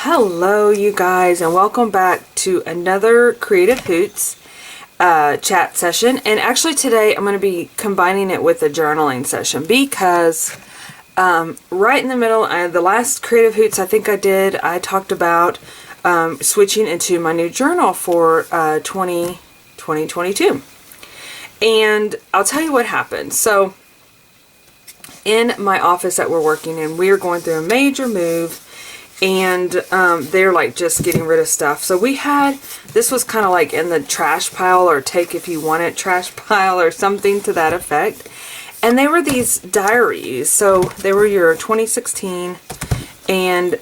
Hello you guys, and welcome back to another Creative Hoots chat session. And actually today I'm going to be combining it with a journaling session because right in the middle, the last Creative Hoots I think I talked about switching into my new journal for 2022. And I'll tell you what happened. So in my office that we're working in, we are going through a major move. And they're like just getting rid of stuff. So this was kind of like in the trash pile, or take if you want it trash pile, or something to that effect. And they were these diaries. So they were your 2016, and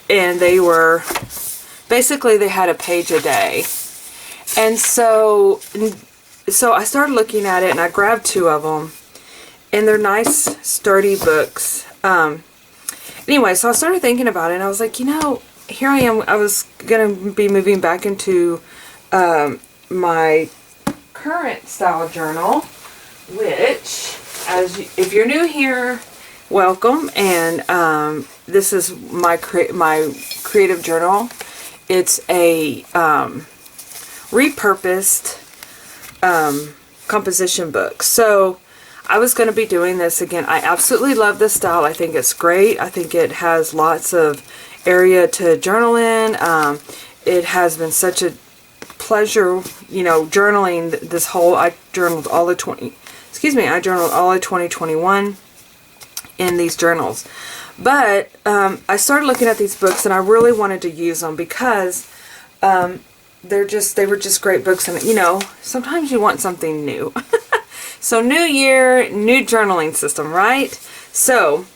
they were basically, they had a page a day. And so I started looking at it, and I grabbed two of them, and they're nice sturdy books. Anyway, so I started thinking about it, and I was like, you know, here I am. I was going to be moving back into my current style journal, which, if you're new here, welcome. And this is my creative journal. It's a repurposed composition book. So I was going to be doing this again. I absolutely love this style. I think it's great. I think it has lots of area to journal in. It has been such a pleasure, you know, journaling this whole, I journaled all of 2021 in these journals. But I started looking at these books, and I really wanted to use them because they were just great books. And, you know, sometimes you want something new. So new year, new journaling system, right? So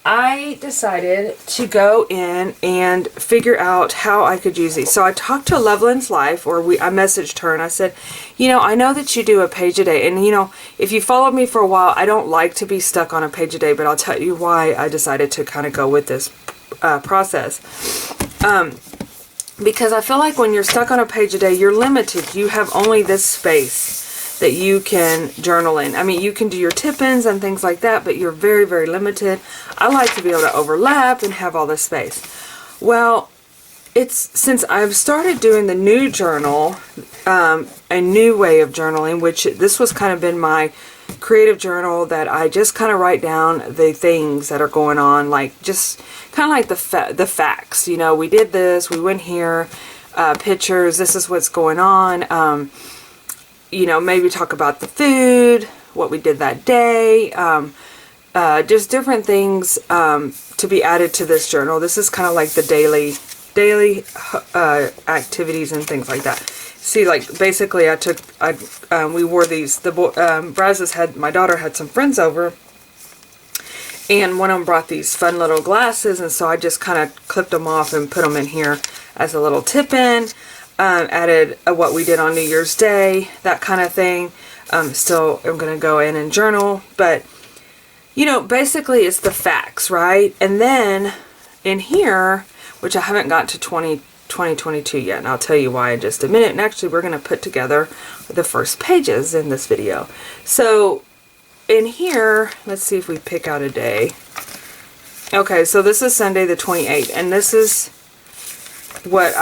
I decided to go in and figure out how I could use these. So I talked to Loveland's Life, I messaged her, and I said, you know, I know that you do a page a day. And, you know, if you followed me for a while, I don't like to be stuck on a page a day, but I'll tell you why I decided to kind of go with this process. Because I feel like when you're stuck on a page a day, you're limited. You have only this space that you can journal in. I mean, you can do your tip-ins and things like that, but you're very, very limited. I like to be able to overlap and have all this space. Well, since I've started doing the new journal, a new way of journaling, which this was kind of been my creative journal that I just kind of write down the things that are going on, like just kind of like the facts. You know, we did this, we went here, pictures, this is what's going on. You know, maybe talk about the food, what we did that day, just different things to be added to this journal. This is kind of like the daily activities and things like that. See, like basically, we wore these. My daughter had some friends over, and one of them brought these fun little glasses, and so I just kind of clipped them off and put them in here as a little tip-in. Added what we did on New Year's Day, that kind of thing. Still, I'm going to go in and journal, but, you know, basically it's the facts, right? And then in here, which I haven't got to 2022 yet, and I'll tell you why in just a minute. And actually, we're going to put together the first pages in this video. So in here, let's see if we pick out a day. Okay, so this is Sunday the 28th, and this is what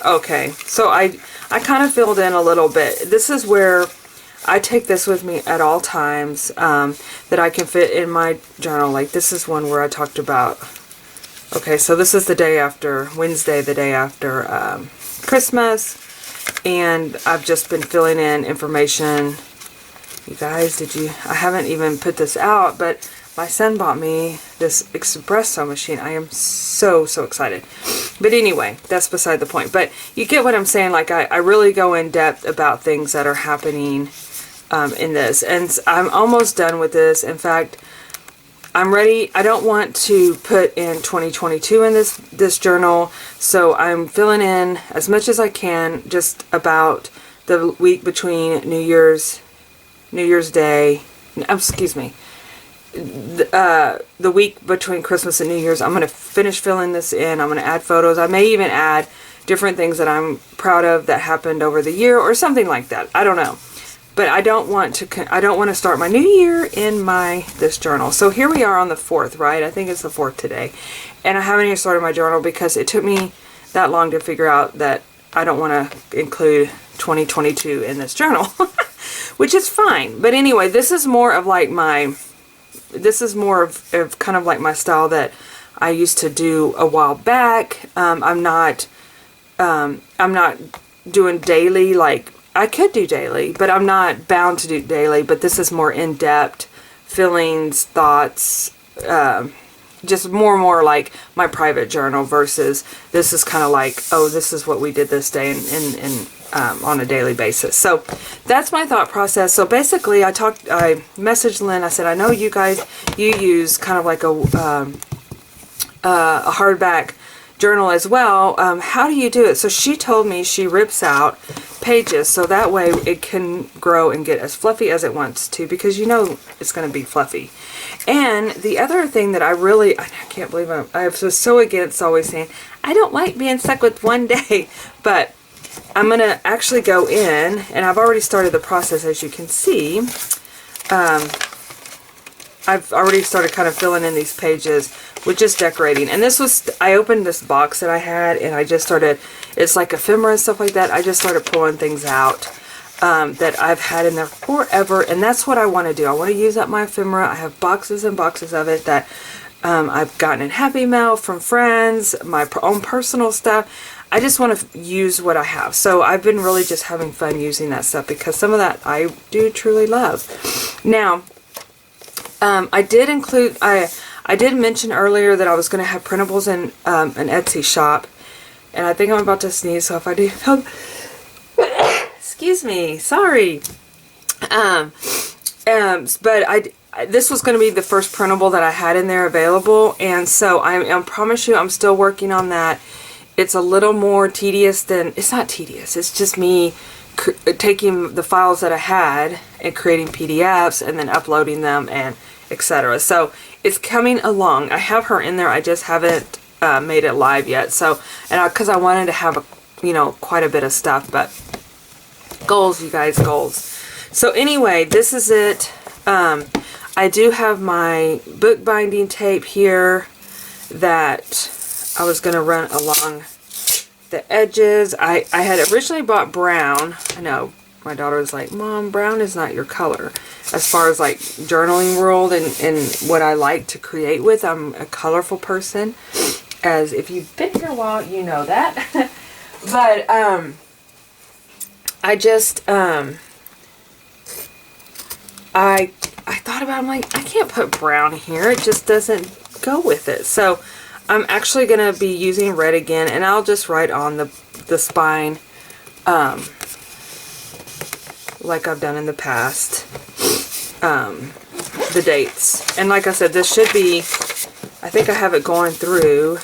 okay, so I kind of filled in a little bit. This is where I take this with me at all times, that I can fit in my journal. Like this is one where I talked about, okay, so this is the day after, Wednesday, the day after Christmas, and I've just been filling in information. You guys, I haven't even put this out, but my son bought me this espresso machine. I am so excited. But anyway, that's beside the point. But you get what I'm saying. Like, I really go in depth about things that are happening in this. And I'm almost done with this. In fact, I'm ready. I don't want to put in 2022 in this journal. So I'm filling in as much as I can just about the week between New Year's Day. Excuse me. The week between Christmas and New Year's. I'm going to finish filling this in. I'm going to add photos. I may even add different things that I'm proud of that happened over the year or something like that. I don't know. but I don't want to start my new year in this journal. So here we are on the 4th, right? I think it's the 4th today. And I haven't even started my journal because it took me that long to figure out that I don't want to include 2022 in this journal, which is fine. But anyway, this is more of like kind of like my style that I used to do a while back. I'm not doing daily. Like, I could do daily, but I'm not bound to do daily. But this is more in-depth feelings, thoughts, just more like my private journal versus this is kind of like, oh, this is what we did this day and on a daily basis. So that's my thought process. So basically I messaged Lynn. I said, I know you guys, you use kind of like a hardback journal as well. How do you do it? So she told me she rips out pages so that way it can grow and get as fluffy as it wants to, because you know it's going to be fluffy. And the other thing that I can't believe I was so against always saying I don't like being stuck with one day, but I'm going to actually go in, and I've already started the process, as you can see. I've already started kind of filling in these pages with just decorating. And this was, I opened this box that I had, and I just started, it's like ephemera and stuff like that. I just started pulling things out that I've had in there forever, and that's what I want to do. I want to use up my ephemera. I have boxes and boxes of it that I've gotten in Happy Mail from friends, my own personal stuff. I just want to use what I have. So I've been really just having fun using that stuff because some of that I do truly love. Now, I did include, I did mention earlier that I was going to have printables in an Etsy shop. And I think I'm about to sneeze, so if I do, excuse me, sorry. But this was going to be the first printable that I had in there available. And so I promise you, I'm still working on that. It's a little more tedious than, it's not tedious, it's just me taking the files that I had and creating PDFs and then uploading them and etc. So it's coming along. I have her in there, I just haven't made it live yet. So, and because I wanted to have, quite a bit of stuff, but goals, you guys, goals. So anyway, this is it. I do have my bookbinding tape here that I was going to run along the edges. I had originally bought brown. I know my daughter was like, Mom, brown is not your color. As far as like journaling world and what I like to create with, I'm a colorful person. As if you've been here a while, you know that. But I just I thought about it, I'm like, I can't put brown here. It just doesn't go with it. So I'm actually going to be using red again, and I'll just write on the spine like I've done in the past, the dates. And like I said, this should be, I think I have it going through,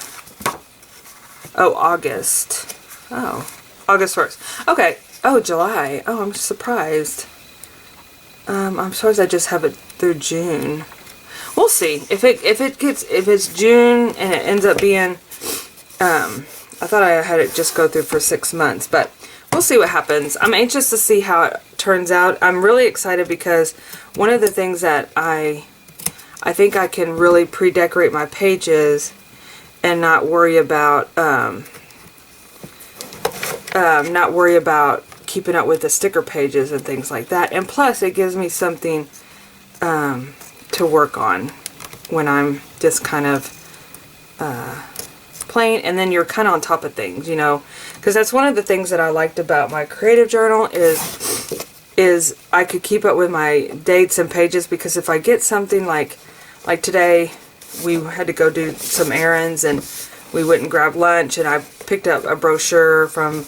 August. August 1st. Okay. Oh, July. Oh, I'm surprised. I'm surprised I just have it through June. We'll see. If it's June and it ends up being, I thought I had it just go through for 6 months, but we'll see what happens. I'm anxious to see how it turns out. I'm really excited because one of the things that I think I can really pre-decorate my pages and not worry about, keeping up with the sticker pages and things like that. And plus, it gives me something to work on when I'm just kind of playing, and then you're kind of on top of things, because that's one of the things that I liked about my creative journal is I could keep up with my dates and pages, because if I get something like today, we had to go do some errands and we went and grabbed lunch, and I picked up a brochure from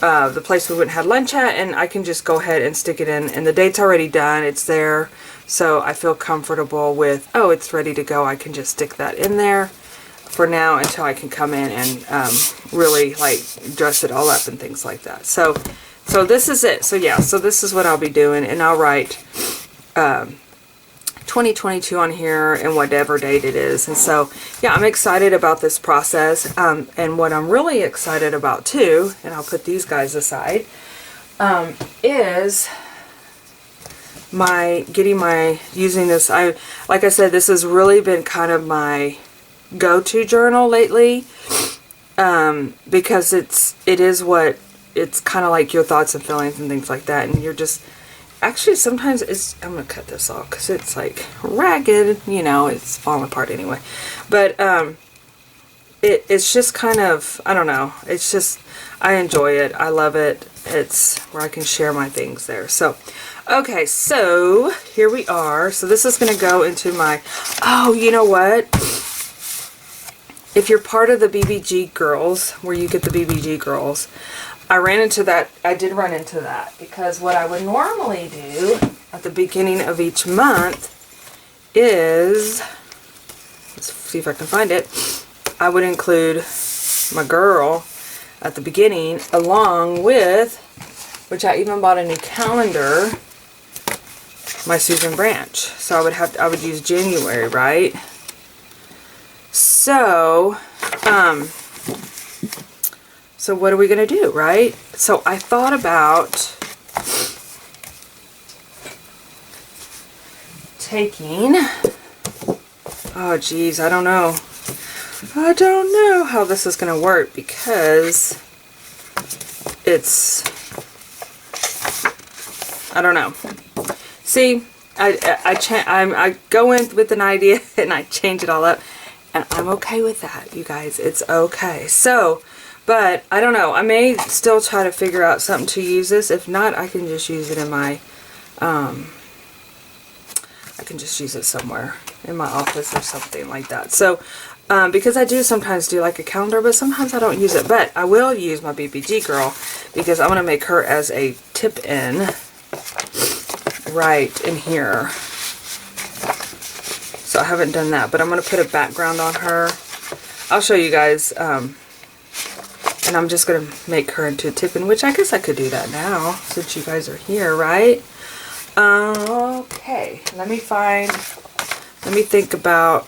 the place we went and had lunch at, and I can just go ahead and stick it in, and the date's already done, it's there, so I feel comfortable with, oh, it's ready to go. I can just stick that in there for now until I can come in and really like dress it all up and things like that. So this is it. So yeah, so this is what I'll be doing, and I'll write 2022 on here and whatever date it is. And so yeah, I'm excited about this process, and what I'm really excited about too, and I'll put these guys aside, is using this. Like I said, this has really been kind of my go-to journal lately, because it's kind of like your thoughts and feelings and things like that, and you're just, actually sometimes I'm gonna cut this off because it's like ragged, you know, it's falling apart anyway, but it's just kind of, I don't know, it's just, I enjoy it, I love it. It's where I can share my things there. So okay, so here we are. So this is going to go into my, oh, you know what? If you're part of the BBG girls, where you get the BBG girls, I did run into that, because what I would normally do at the beginning of each month is, let's see if I can find it, I would include my girl at the beginning, along with, which I even bought a new calendar, my Susan Branch. So I would use January, right? So, so what are we gonna do, right? So I thought about taking, oh geez, I don't know how this is gonna work, because I don't know. See, I go in with an idea and I change it all up, and I'm okay with that, you guys. It's okay. So, but I don't know. I may still try to figure out something to use this. If not, I can just use it in my, I can just use it somewhere in my office or something like that. So, because I do sometimes do like a calendar, but sometimes I don't use it. But I will use my BBG girl, because I want to make her as a tip-in right in here. So I haven't done that, but I'm going to put a background on her. I'll show you guys, and I'm just going to make her into a tip-in, which I guess I could do that now, since you guys are here, right? Okay, let me think about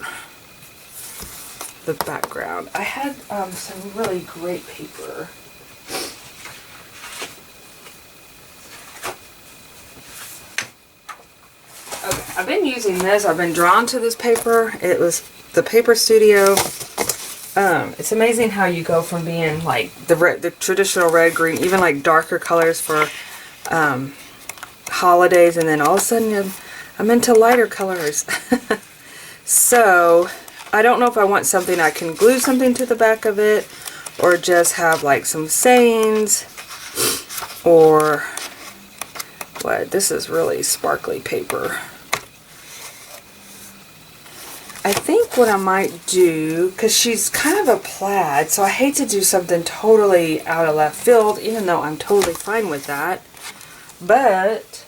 the background. I had some really great paper. Okay, I've been using this. I've been drawn to this paper. It was the Paper Studio. It's amazing how you go from being like the traditional red, green, even like darker colors for holidays, and then all of a sudden I'm into lighter colors. So I don't know if I want something I can glue something to the back of it, or just have like some sayings, or what. This is really sparkly paper. I think what I might do, because she's kind of a plaid, so I hate to do something totally out of left field, even though I'm totally fine with that. But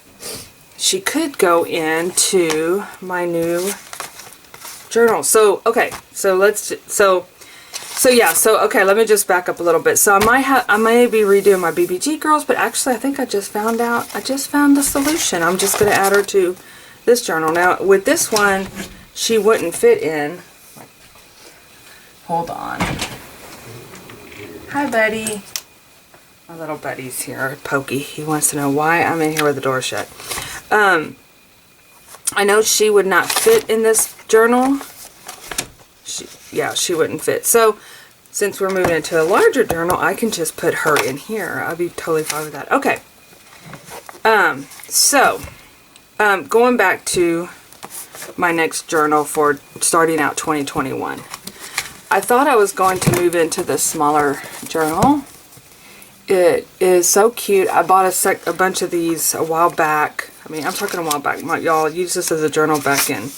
she could go into my new journal. So, okay, so okay, let me just back up a little bit. So I may be redoing my BBG girls, but actually I think I just found the solution. I'm just going to add her to this journal. Now, with this one, she wouldn't fit in. Hold on. Hi, buddy. My little buddy's here, Pokey. He wants to know why I'm in here with the door shut. I know she would not fit in this journal. She wouldn't fit. So, since we're moving into a larger journal, I can just put her in here. I'll be totally fine with that. Okay. Going back to my next journal for starting out 2021. I thought I was going to move into this smaller journal. It is so cute. I bought a bunch of these a while back. I mean, I'm talking a while back. Y'all used this as a journal back in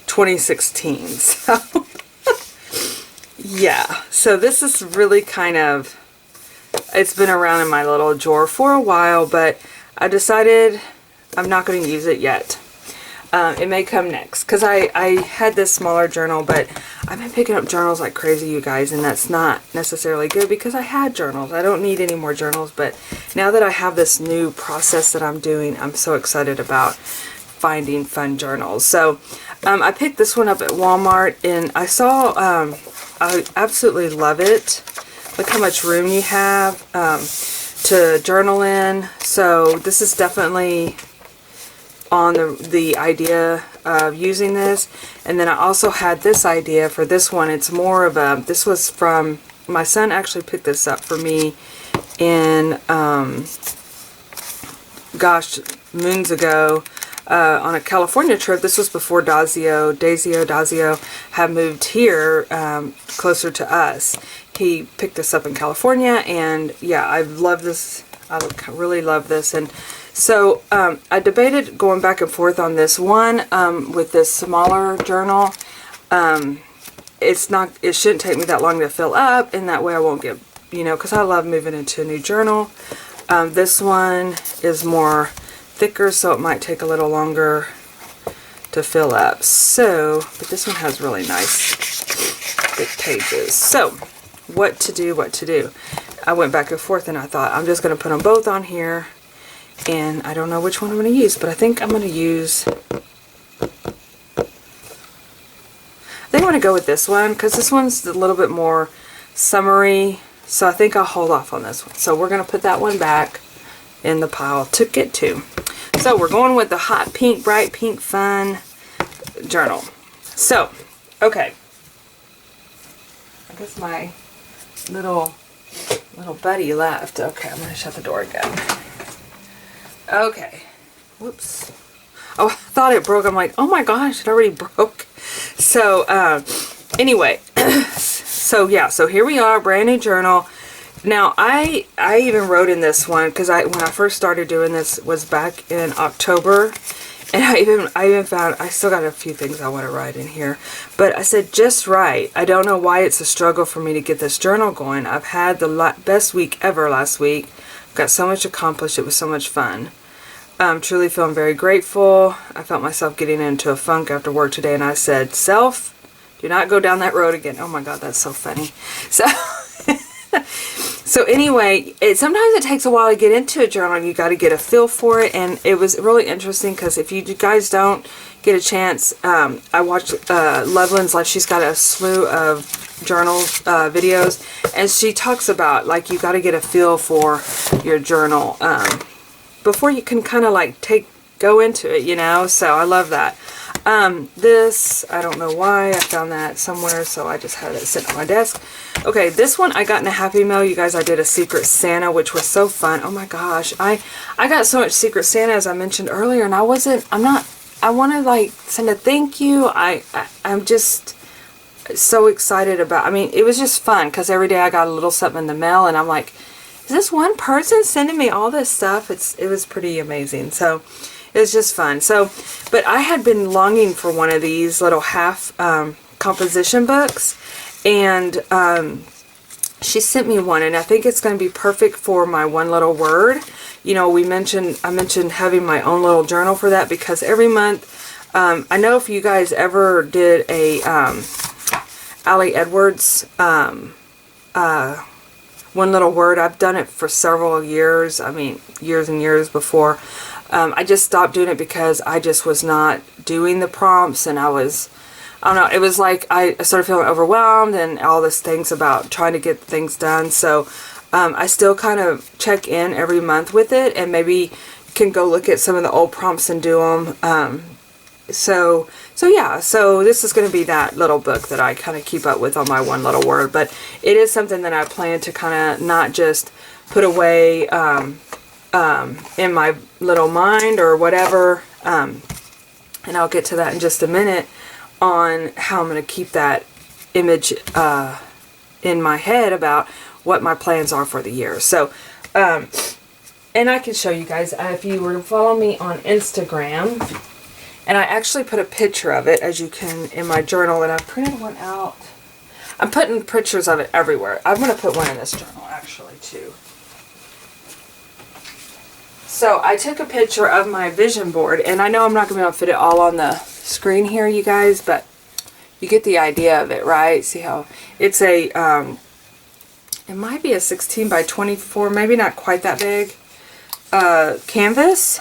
2016. So, yeah. So this is really kind of, it's been around in my little drawer for a while, but I decided I'm not going to use it yet. It may come next, because I had this smaller journal, but I've been picking up journals like crazy, you guys, and that's not necessarily good, because I had journals. I don't need any more journals, but now that I have this new process that I'm doing, I'm so excited about finding fun journals. So I picked this one up at Walmart, and I saw, I absolutely love it. Look how much room you have to journal in. So this is definitely on the idea of using this. And then I also had this idea for this one. It's more of a, this was from, my son actually picked this up for me in, gosh, moons ago, on a California trip. This was before Dazio had moved here, closer to us. He picked this up in California, and yeah, I love this. I really love this. And so I debated going back and forth on this one with this smaller journal. It shouldn't take me that long to fill up, and that way I won't get, you know, because I love moving into a new journal. This one is more thicker, so it might take a little longer to fill up. So, but this one has really nice thick pages. So, what to do? I went back and forth, and I thought I'm just going to put them both on here, and I don't know which one I'm going to use, but I think I'm going to use, I think I'm going to go with this one, because this one's a little bit more summery, so I think I'll hold off on this one. So we're going to put that one back in the pile to get to. So we're going with the hot pink, bright pink, fun journal. So, okay. I guess my little buddy left. Okay, I'm going to shut the door again. Okay. Whoops. Oh, I thought it broke. I'm like, oh my gosh, it already broke. So, anyway. So, yeah. So, here we are. Brand new journal. Now, I even wrote in this one, because when I first started doing this was back in October. And I even found, I still got a few things I want to write in here. But I said, just right. I don't know why it's a struggle for me to get this journal going. I've had the best week ever last week. Got so much accomplished. It was so much fun. Truly feeling very grateful. I felt myself getting into a funk after work today, and I said, self, do not go down that road again. Oh my God, that's so funny. So anyway, sometimes it takes a while to get into a journal. You got to get a feel for it, and it was really interesting because if you guys don't get a chance, I watched Loveland's Life. She's got a slew of journal videos, and she talks about, like, you got to get a feel for your journal before you can kind of like go into it, you know. So I love that. This, I don't know why I found that somewhere, so I just had it sitting on my desk. Okay, this one I got in a Happy Mail. You guys, I did a Secret Santa, which was so fun. Oh my gosh, I got so much Secret Santa, as I mentioned earlier, and I want to like send a thank you. I'm just so excited about, I mean, it was just fun, because every day I got a little something in the mail, and I'm like, is this one person sending me all this stuff? It was pretty amazing. So it was just fun. So, but I had been longing for one of these little half composition books, and she sent me one, and I think it's going to be perfect for my one little word. You know, I mentioned having my own little journal for that, because every month, I know if you guys ever did a Allie Edwards one little word, I've done it for several years. I mean, years and years before. I just stopped doing it because I just was not doing the prompts, and I don't know, it was like I started feeling overwhelmed and all these things about trying to get things done. So I still kind of check in every month with it, and maybe can go look at some of the old prompts and do them. So yeah, so this is going to be that little book that I kind of keep up with on my one little word, but it is something that I plan to kind of not just put away in my little mind or whatever, and I'll get to that in just a minute on how I'm going to keep that image in my head about what my plans are for the year. So, and I can show you guys, if you were to follow me on Instagram, and I actually put a picture of it, as you can, in my journal, and I printed one out. I'm putting pictures of it everywhere. I'm going to put one in this journal, actually, too. So I took a picture of my vision board, and I know I'm not going to be able to fit it all on the screen here, you guys, but you get the idea of it, right? See how it's a, it might be a 16 by 24, maybe not quite that big, canvas.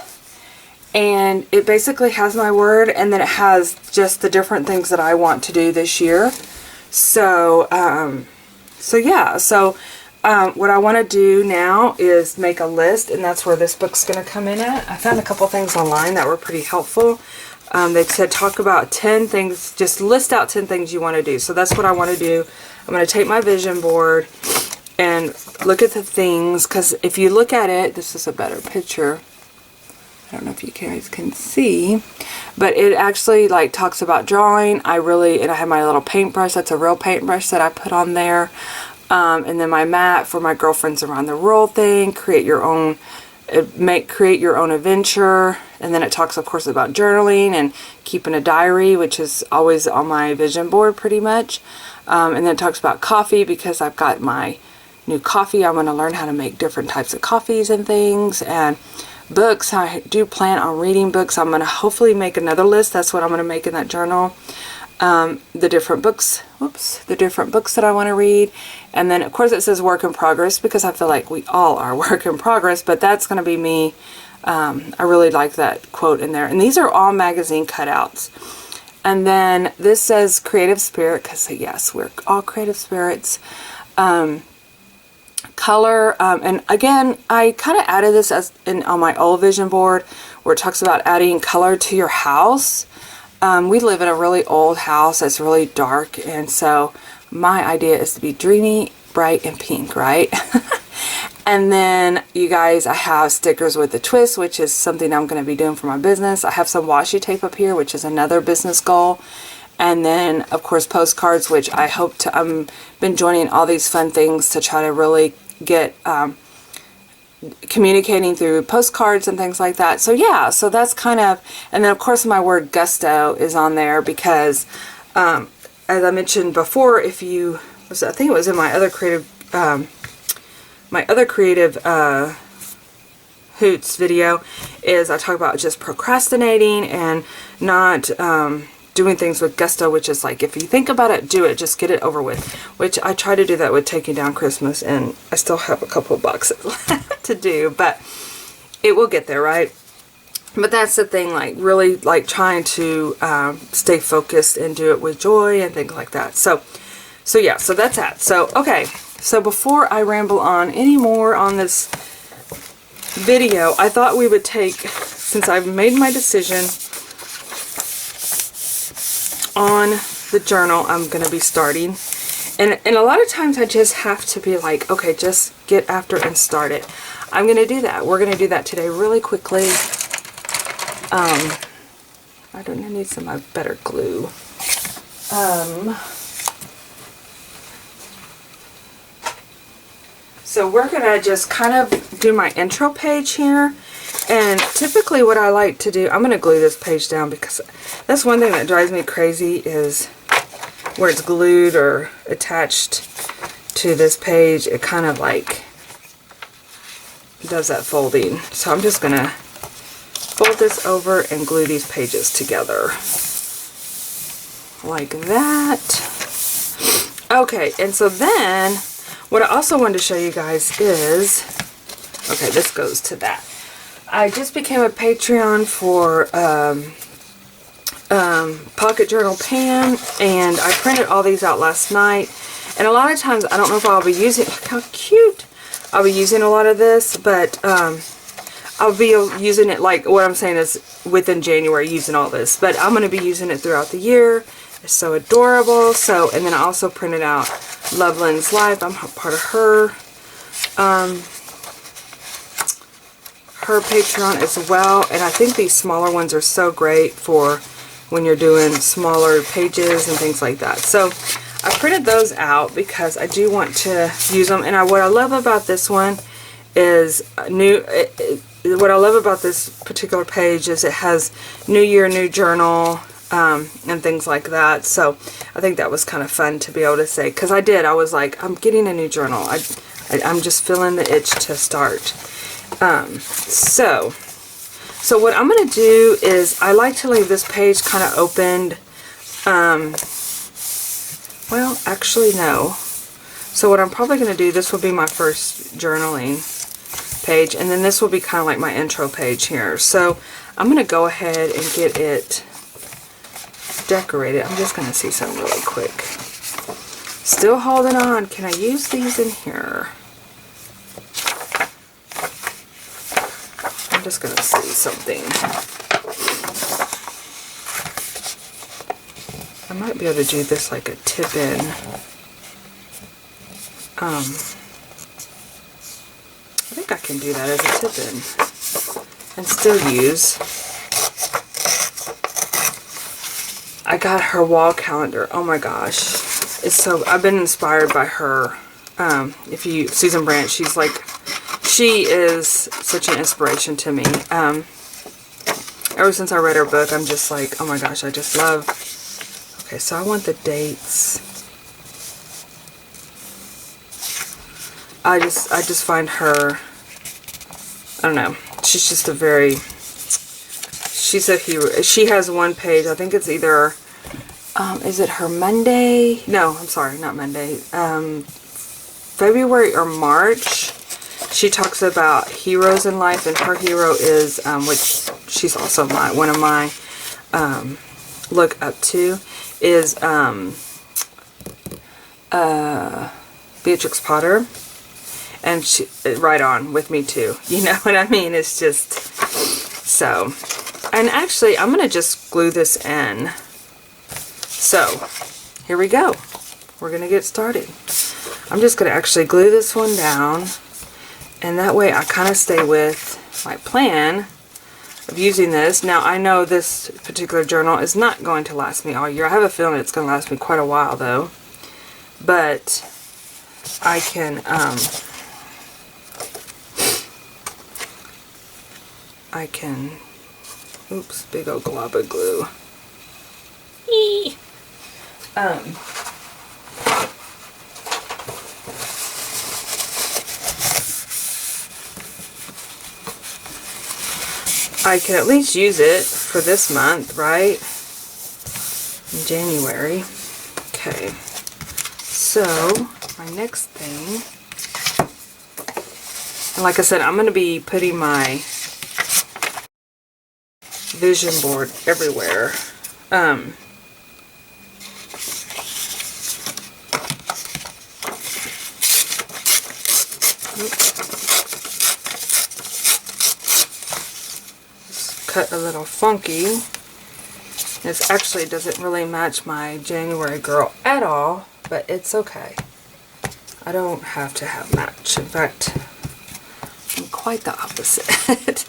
And it basically has my word, and then it has just the different things that I want to do this year. So, so yeah, so what I want to do now is make a list, and that's where this book's going to come in at. I found a couple things online that were pretty helpful. They said talk about 10 things, just list out 10 things you want to do. So that's what I want to do. I'm going to take my vision board and look at the things, because if you look at it, this is a better picture. I don't know if you guys can see, but it actually like talks about drawing. And I have my little paintbrush. That's a real paintbrush that I put on there. And then my mat for my girlfriends around the world thing. Create your own adventure. And then it talks, of course, about journaling and keeping a diary, which is always on my vision board pretty much. And then it talks about coffee, because I've got my new coffee. I'm going to learn how to make different types of coffees and things. And books, I do plan on reading books. I'm going to hopefully make another list. That's what I'm going to make in that journal. The different books that I want to read. And then, of course, it says work in progress, because I feel like we all are work in progress, but that's going to be me. I really like that quote in there. And these are all magazine cutouts. And then this says creative spirit, because yes, we're all creative spirits. Color, and again, I kind of added this on my old vision board, where it talks about adding color to your house. We live in a really old house that's really dark, and so my idea is to be dreamy, bright, and pink, right? And then, you guys, I have stickers with a twist, which is something I'm going to be doing for my business. I have some washi tape up here, which is another business goal. And then, of course, postcards, which I hope to, I've been joining all these fun things to try to really get communicating through postcards and things like that. So yeah, so that's kind of, and then of course my word gusto is on there, because as I mentioned before, I think it was in my other creative Hoots video, is I talk about just procrastinating and not doing things with gusto, which is like, if you think about it, do it, just get it over with, which I try to do that with taking down Christmas, and I still have a couple of boxes left to do, but it will get there, right? But that's the thing, like really like trying to stay focused and do it with joy and things like that. So yeah, so that's that. So okay, so before I ramble on any more on this video, I thought we would take, since I've made my decision on the journal I'm going to be starting, and a lot of times I just have to be like, okay, just get after and start it. I'm going to do that. We're going to do that today really quickly. I need some better glue. So we're going to just kind of do my intro page here. And typically what I like to do, I'm going to glue this page down, because that's one thing that drives me crazy, is where it's glued or attached to this page, it kind of like does that folding. So I'm just going to fold this over and glue these pages together like that. Okay, and so then what I also wanted to show you guys is, okay, this goes to that. I just became a Patreon for Pocket Journal Pan, and I printed all these out last night. And a lot of times, I don't know if I'll be using, look how cute, I'll be using a lot of this, but I'll be using it, like what I'm saying is within January using all this, but I'm going to be using it throughout the year. It's so adorable. So, and then I also printed out Loveland's Life. I'm part of her Patreon as well, and I think these smaller ones are so great for when you're doing smaller pages and things like that. So I printed those out because I do want to use them, and what I love about this one is what I love about this particular page is it has New Year, New Journal, and things like that. So I think that was kind of fun to be able to say, because I was like, I'm getting a new journal. I'm just feeling the itch to start. So what I'm going to do is I like to leave this page kind of opened. Well, actually, no. So what I'm probably going to do, this will be my first journaling page, and then this will be kind of like my intro page here. So I'm going to go ahead and get it decorated. I'm just going to see something really quick. Still holding on. Can I use these in here? just going to see something. I might be able to do this like a tip in. I think I can do that as a tip in and still use. I got her wall calendar. Oh my gosh. It's so, I've been inspired by her. If you, Susan Brandt, she is such an inspiration to me. Ever since I read her book, I'm just like, oh my gosh, I just love. Okay, so I want the dates. I just find her, I don't know, she's just a very, she's a hero. She has one page, I think it's either, is it her Monday? No, I'm sorry, not Monday. February or March. She talks about heroes in life, and her hero is, which she's also one of my look up to, is Beatrix Potter. And she, right on with me too. You know what I mean? It's just, so. And actually, I'm going to just glue this in. So, here we go. We're going to get started. I'm just going to actually glue this one down. And that way I kind of stay with my plan of using this. Now, I know this particular journal is not going to last me all year. I have a feeling it's going to last me quite a while, though. But I can, oops, big old glob of glue. Eee. I can at least use it for this month, right? In January. Okay. So, my next thing, and like I said, I'm going to be putting my vision board everywhere. Cut a little funky. This actually doesn't really match my January girl at all, but it's okay. I don't have to have match. In fact, I'm quite the opposite.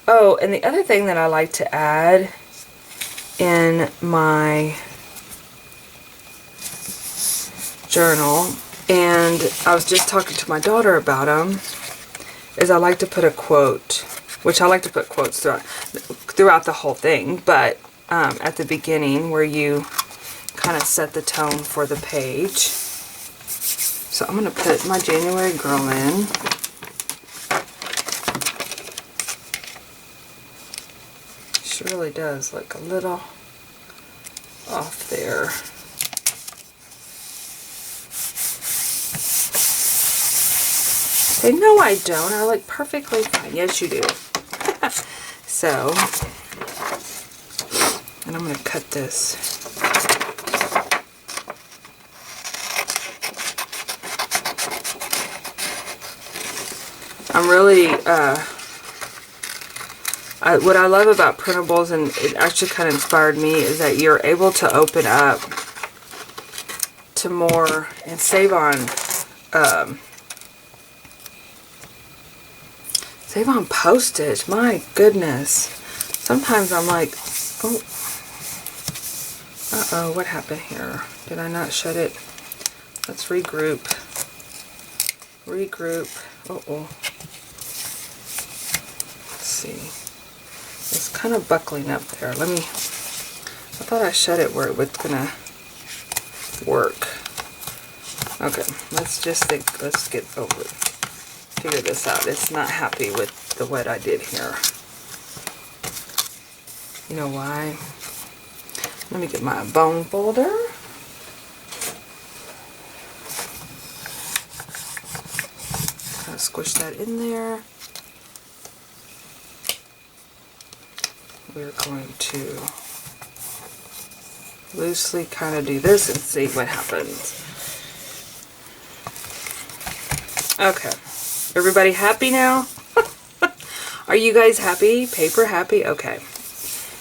Oh, and the other thing that I like to add in my journal, and I was just talking to my daughter about them, is I like to put a quote, which I like to put quotes throughout the whole thing, but at the beginning where you kind of set the tone for the page. So I'm going to put my January girl in. She really does look a little off there. Say, no, I don't. I look perfectly fine. Yes, you do. So, and I'm going to cut this. I'm really, what I love about printables, and it actually kind of inspired me, is that you're able to open up to more and save on postage. My goodness. Sometimes I'm like, oh, uh-oh, what happened here? Did I not shut it? Let's regroup. Regroup. Uh-oh. Let's see. It's kind of buckling up there. Let me, I thought I shut it where it was gonna work. Okay, let's just think, let's get over it. Figure this out. It's not happy with what I did here. You know why? Let me get my bone folder. Kind of squish that in there. We're going to loosely kind of do this and see what happens. Okay. Everybody happy now? you guys happy? Paper happy? Okay.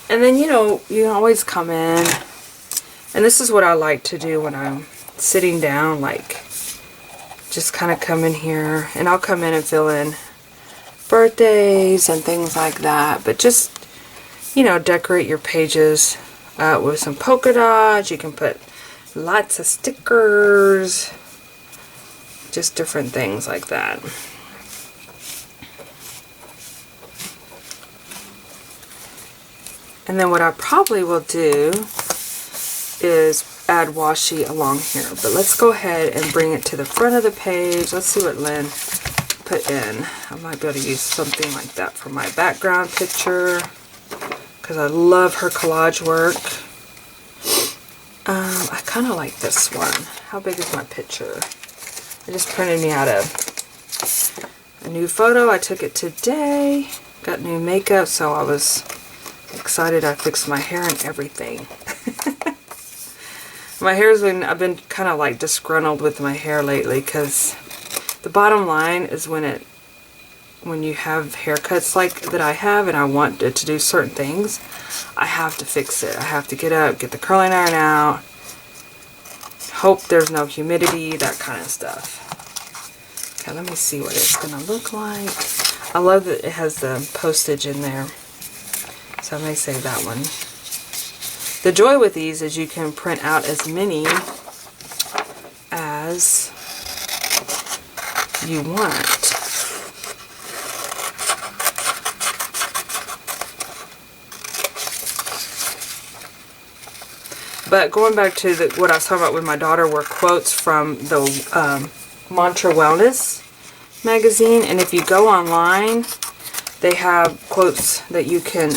And then, you know, you can always come in, and this is what I like to do when I'm sitting down, like, just kind of come in here, and I'll come in and fill in birthdays and things like that, but just, you know, decorate your pages with some polka dots. You can put lots of stickers, just different things like that. And then what I probably will do is add washi along here. But let's go ahead and bring it to the front of the page. Let's see what Lynn put in. I might be able to use something like that for my background picture, because I love her collage work. I kind of like this one. How big is my picture? I just printed me out a new photo. I took it today. Got new makeup, so I was excited. I fixed my hair and everything. My hair's been, I've been kind of like disgruntled with my hair lately, because the bottom line is when you have haircuts like that I have and I want it to do certain things, I have to fix it. I have to get up, get the curling iron out, hope there's no humidity, that kind of stuff. Okay, let me see what it's going to look like. I love that it has the postage in there, so I may save that one. The joy with these is you can print out as many as you want. But going back to what I was talking about with my daughter were quotes from the Mantra Wellness magazine. And if you go online, they have quotes that you can,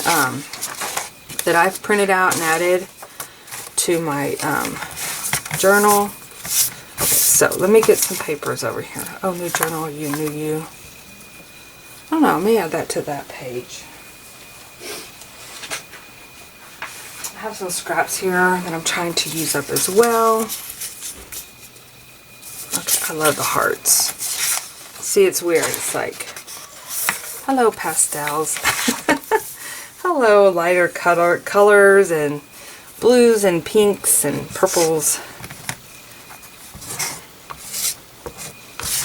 that I've printed out and added to my journal. Okay, so let me get some papers over here. Oh, new journal, you, new you. I don't know, let me add that to that page. I have some scraps here that I'm trying to use up as well. Okay, I love the hearts. See, it's weird. It's like, hello pastels. Hello lighter colors and blues and pinks and purples.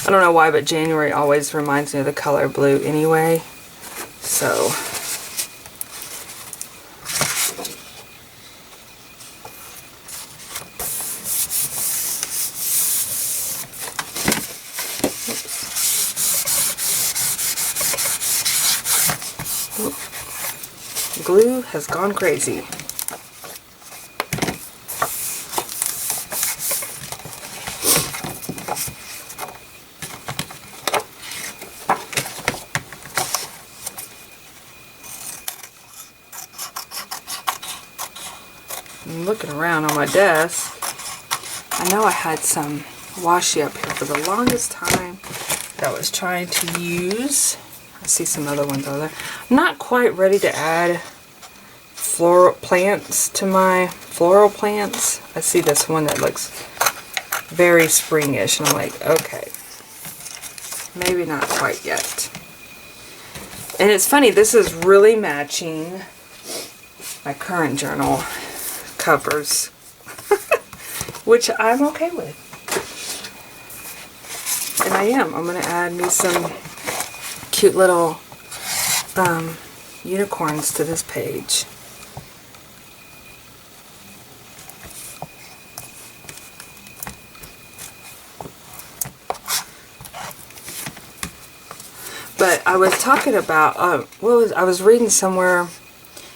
I don't know why, but January always reminds me of the color blue anyway. So glue has gone crazy. I'm looking around on my desk. I know I had some washi up here for the longest time that I was trying to use. I see some other ones over there. I'm not quite ready to add floral plants to my floral plants. I see this one that looks very springish, and I'm like, okay, maybe not quite yet. And it's funny, this is really matching my current journal covers, which I'm okay with. And I am. I'm going to add me some cute little unicorns to this page. But I was talking about, I was reading somewhere,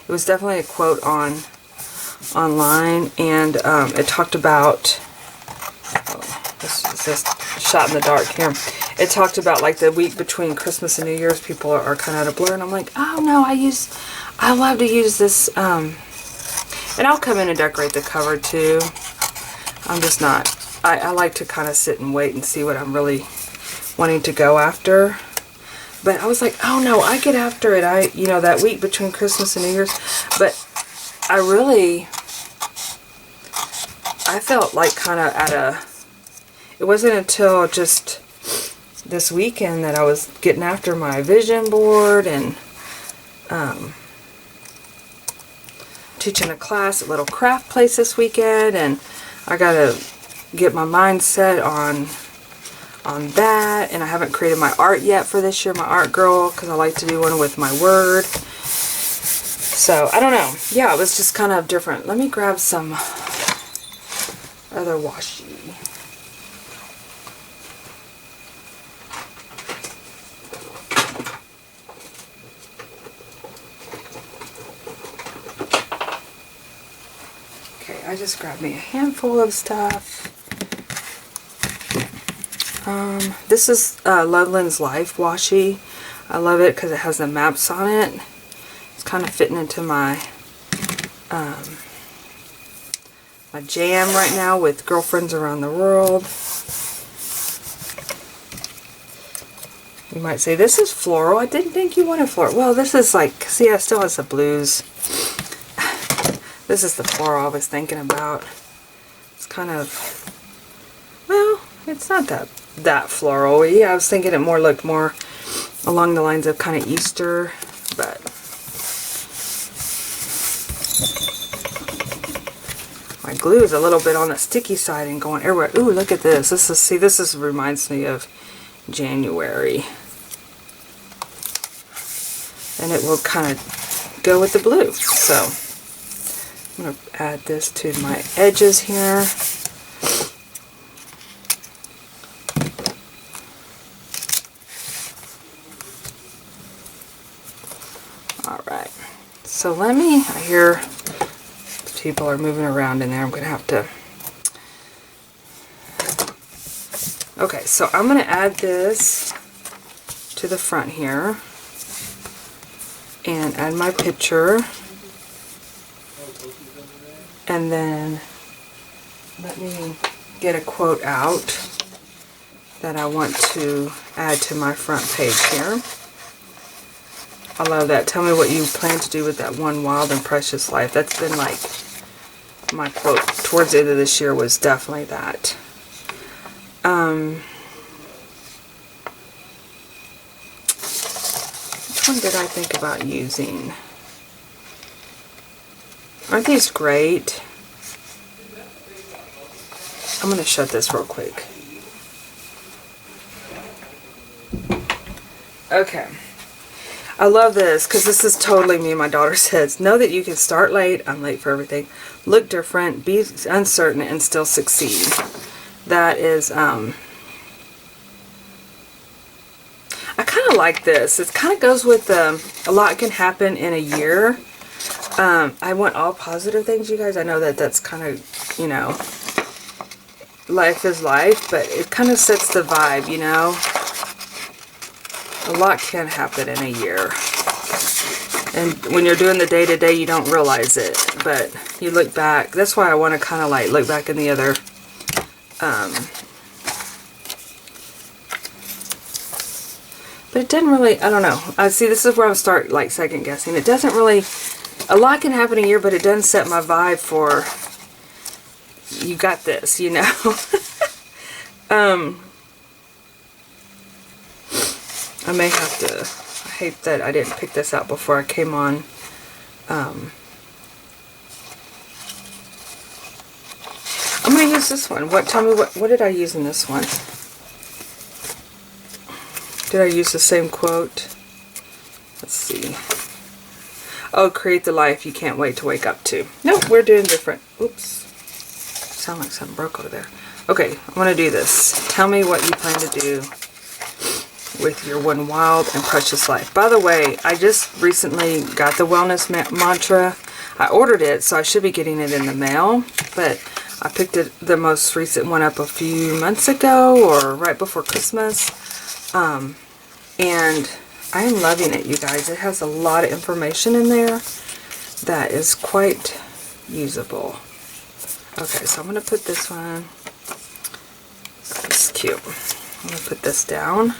it was definitely a quote online, and it talked about, this is just shot in the dark here, it talked about like the week between Christmas and New Year's, people are kind of out of blur, and I'm like, oh no, I love to use this, and I'll come in and decorate the cover too. I'm just not, I like to kind of sit and wait and see what I'm really wanting to go after. But I was like, oh no, I get after it. You know, that week between Christmas and New Year's. But I felt like kind of it wasn't until just this weekend that I was getting after my vision board and teaching a class at Little Craft Place this weekend, and I gotta get my mind set on that, and I haven't created my art yet for this year, my art girl, because I like to do one with my word. So, I don't know. Yeah, it was just kind of different. Let me grab some other washi. Okay, I just grabbed me a handful of stuff. This is Loveland's Life washi. I love it because it has the maps on it. It's kind of fitting into my my jam right now with girlfriends around the world. You might say, this is floral. I didn't think you wanted floral. Well, this is like, see, it still has the blues. This is the floral I was thinking about. It's kind of, well, it's not that floral. Yeah, I was thinking it looked more along the lines of kind of Easter, but my glue is a little bit on the sticky side and going everywhere. Ooh, look at this. This reminds me of January. And it will kind of go with the blue. So I'm going to add this to my edges here. Alright. So let me, I hear people are moving around in there. I'm going to have to... Okay, so I'm going to add this to the front here. And add my picture. And then let me get a quote out that I want to add to my front page here. I love that. Tell me what you plan to do with that one wild and precious life. That's been like my quote towards the end of this year, was definitely that. Which one did I think about using? Aren't these great? I'm going to shut this real quick. Okay. I love this because this is totally me and my daughter says. Know that you can start late. I'm late for everything. Look different. Be uncertain and still succeed. That is, I kind of like this. It kind of goes with a lot can happen in a year. I want all positive things, you guys. I know that that's kind of, you know, life is life, but it kind of sets the vibe, you know. A lot can happen in a year. And when you're doing the day-to-day, you don't realize it. But you look back. That's why I want to kind of like look back in the other... but it doesn't really... I don't know. See, this is where I start like second guessing. It doesn't really... A lot can happen in a year, but it doesn't set my vibe for... You got this, you know. I may have to, I hate that I didn't pick this out before I came on. I'm going to use this one. Tell me what did I use in this one? Did I use the same quote? Let's see. Oh, create the life you can't wait to wake up to. Nope, we're doing different. Oops. Sound like something broke over there. Okay, I'm going to do this. Tell me what you plan to do with your one wild and precious life. By the way, I just recently got the wellness mantra. I ordered it, so I should be getting it in the mail, but I picked the most recent one up a few months ago or right before Christmas, and I am loving it, you guys. It has a lot of information in there that is quite usable. Okay, so I'm going to put this one. That's cute. I'm going to put this down.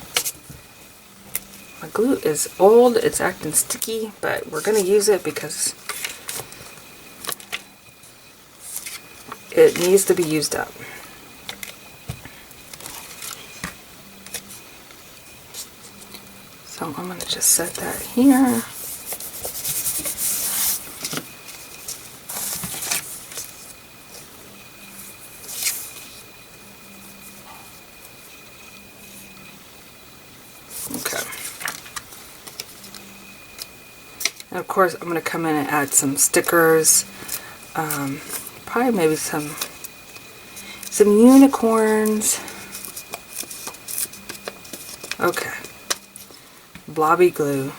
My glue is old, it's acting sticky, but we're going to use it because it needs to be used up. So I'm going to just set that here. And of course, I'm going to come in and add some stickers. Probably maybe some unicorns. Okay. Blobby glue.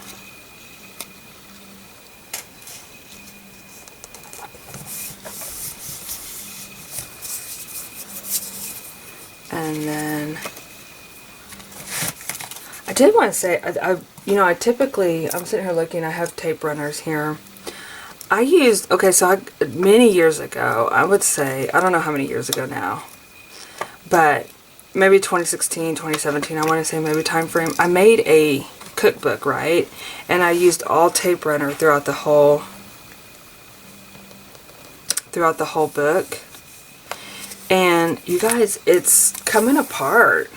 And then I did want to say, you know, I'm sitting here looking, I have tape runners here. I used, okay, so many years ago, I would say, I don't know how many years ago now, but maybe 2016, 2017, I want to say maybe time frame, I made a cookbook, right? And I used all tape runner throughout the whole book. And you guys, it's coming apart.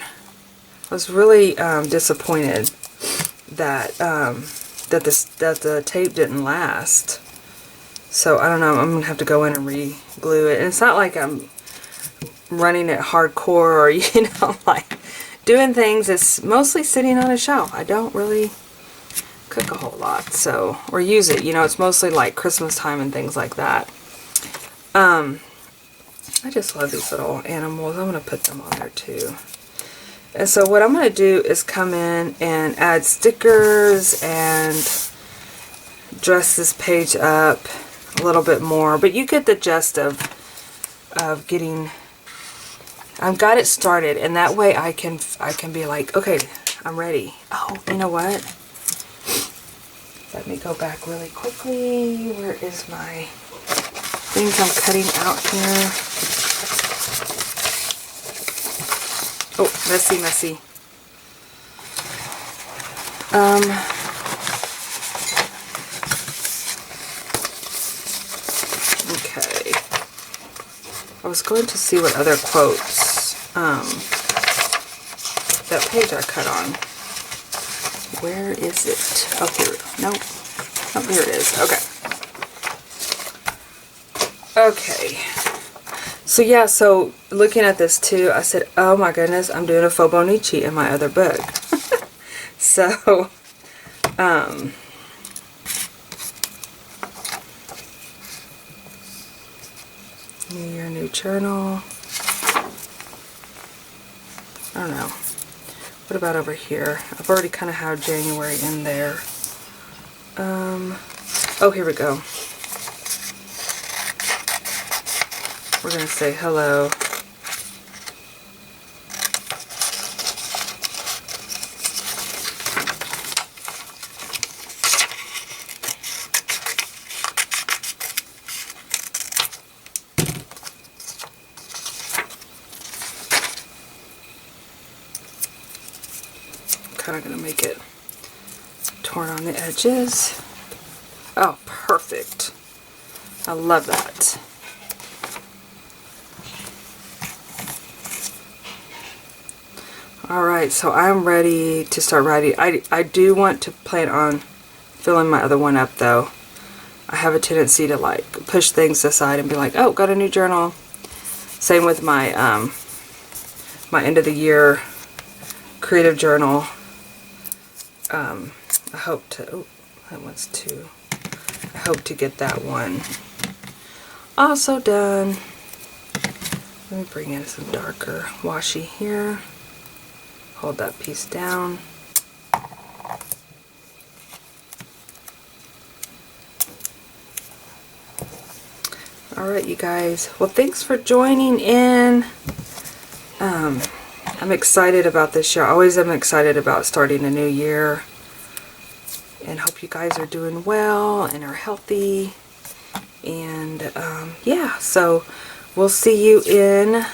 I was really disappointed that that the tape didn't last. So I don't know, I'm gonna have to go in and re-glue it. And it's not like I'm running it hardcore or, you know, like doing things. It's mostly sitting on a shelf. I don't really cook a whole lot, so, or use it. You know, it's mostly like Christmas time and things like that. I just love these little animals. I'm gonna put them on there too. And so what I'm going to do is come in and add stickers and dress this page up a little bit more. But you get the gist of getting, I've got it started, and that way I can be like, okay, I'm ready. Oh, you know what? Let me go back really quickly. Where is my things I'm cutting out here? Oh, messy. Okay. I was going to see what other quotes, that page I cut on. Where is it? Oh, here. Nope. Oh, here it is. Okay. Okay. So yeah, so looking at this too, I said, oh my goodness, I'm doing a Fauxbonichi in my other book. So, New Year, new journal. I don't know. What about over here? I've already kind of had January in there. Oh, here we go. We're going to say hello. I'm kind of going to make it torn on the edges. Oh, perfect. I love that. Alright, so I'm ready to start writing. I do want to plan on filling my other one up though. I have a tendency to like push things aside and be like, oh, got a new journal. Same with my my end of the year creative journal. I hope to, oh, that one's two. I hope to get that one also done. Let me bring in some darker washi here. Hold that piece down. Alright, you guys. Well, thanks for joining in. I'm excited about this year. I always am excited about starting a new year. And hope you guys are doing well and are healthy. And yeah, so we'll see you in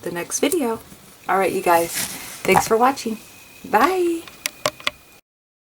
the next video. Alright, you guys. Thanks for watching. Bye.